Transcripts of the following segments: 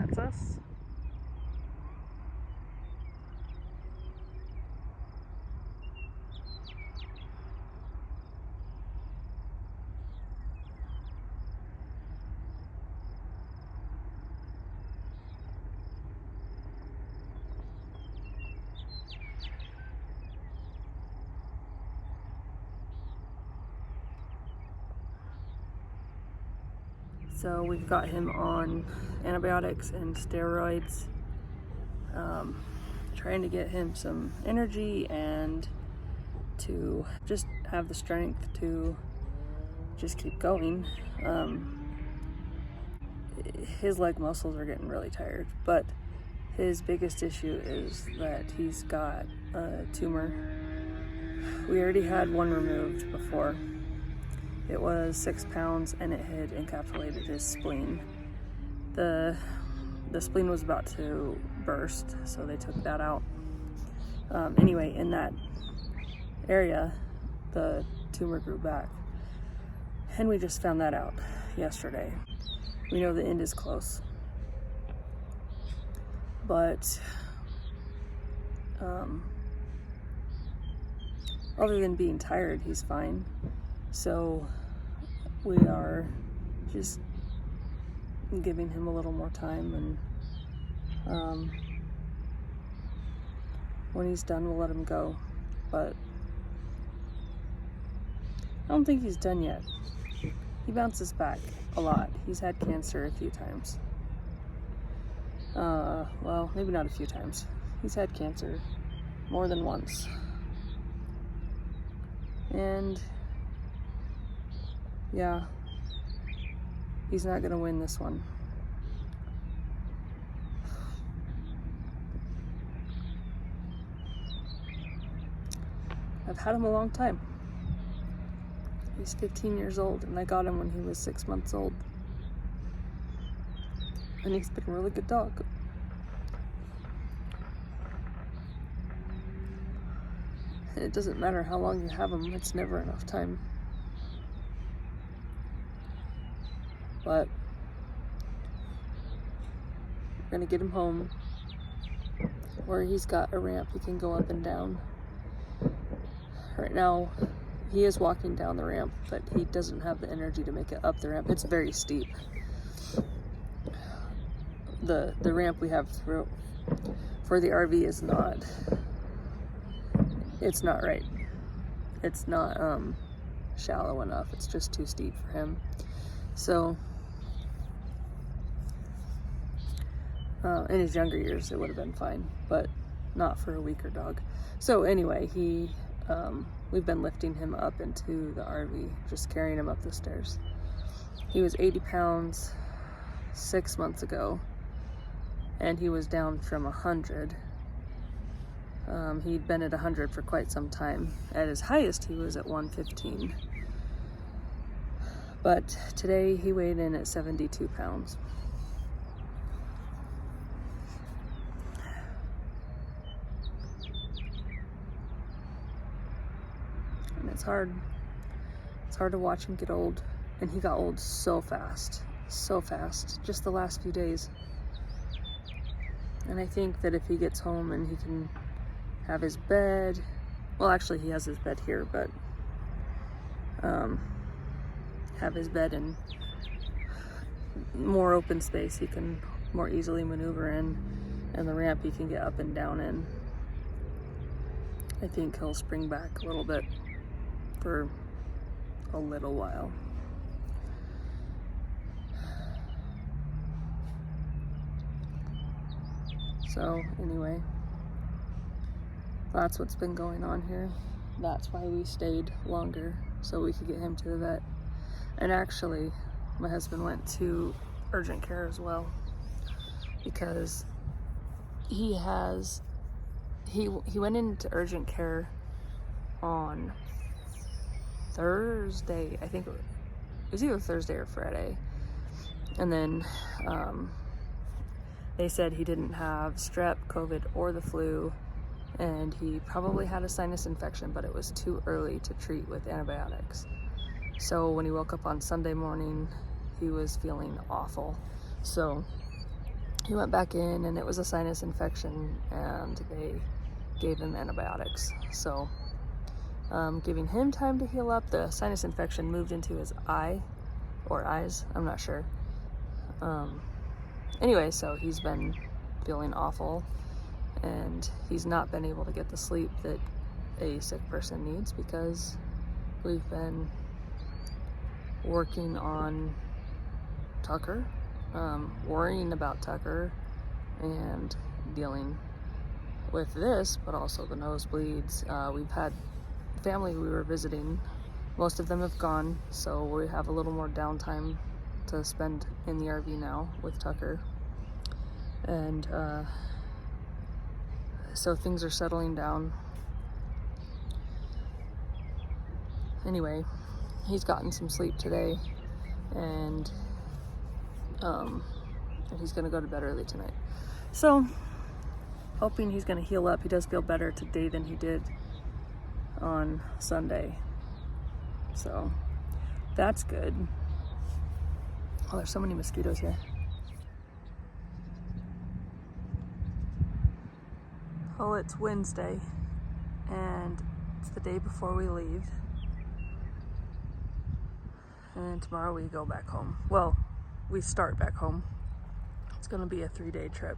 That's us. So we've got him on antibiotics and steroids, trying to get him some energy and to just have the strength to just keep going. His leg muscles are getting really tired, but his biggest issue is that he's got a tumor. We already had one removed before. It was 6 pounds and it had encapsulated his spleen. The spleen was about to burst, so they took that out. Anyway, in that area, the tumor grew back. And we just found that out yesterday. We know the end is close. But other than being tired, he's fine. So we are just giving him a little more time, and when he's done, we'll let him go. But I don't think he's done yet. He bounces back a lot. He's had cancer a few times. Well, maybe not a few times. He's had cancer more than once. And yeah, he's not gonna win this one. I've had him a long time. He's 15 years old, and I got him when he was 6 months old. And he's been a really good dog. And it doesn't matter how long you have him, it's never enough time. But we're gonna get him home where he's got a ramp he can go up and down. Right now, he is walking down the ramp, but he doesn't have the energy to make it up the ramp. It's very steep. The ramp we have through for the RV is not, it's not right. It's not shallow enough. It's just too steep for him. So in his younger years it would have been fine, but not for a weaker dog. So anyway, we've been lifting him up into the RV, just carrying him up the stairs. He was 80 pounds 6 months ago, and he was down from 100. He'd been at 100 for quite some time. At his highest, he was at 115. But today he weighed in at 72 pounds. And it's hard. It's hard to watch him get old. And he got old so fast. So fast. Just the last few days. And I think that if he gets home and he can have his bed, well, actually he has his bed here, but have his bed in more open space he can more easily maneuver in, and the ramp he can get up and down in, I think he'll spring back a little bit for a little while. So anyway, that's what's been going on here. That's why we stayed longer, so we could get him to the vet. And actually, my husband went to urgent care as well, because he went into urgent care on Thursday. I think it was either Thursday or Friday. And then they said he didn't have strep, COVID, or the flu, and he probably had a sinus infection, but it was too early to treat with antibiotics. So when he woke up on Sunday morning, he was feeling awful. So he went back in and it was a sinus infection and they gave him antibiotics. So giving him time to heal up. The sinus infection moved into his eye or eyes, I'm not sure. Anyway, so he's been feeling awful and he's not been able to get the sleep that a sick person needs because we've been working on Tucker, worrying about Tucker and dealing with this, but also the nosebleeds. We've had family we were visiting. Most of them have gone, so we have a little more downtime to spend in the RV now with Tucker. And so things are settling down. Anyway, he's gotten some sleep today, and he's gonna go to bed early tonight. So, hoping he's gonna heal up. He does feel better today than he did on Sunday. So, that's good. Oh, there's so many mosquitoes here. Oh, it's Wednesday, and it's the day before we leave. And tomorrow we go back home. Well, we start back home. It's gonna be a 3-day trip.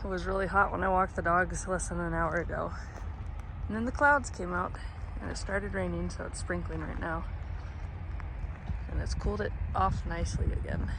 It was really hot when I walked the dogs less than an hour ago. And then the clouds came out and it started raining, so it's sprinkling right now. And it's cooled it off nicely again.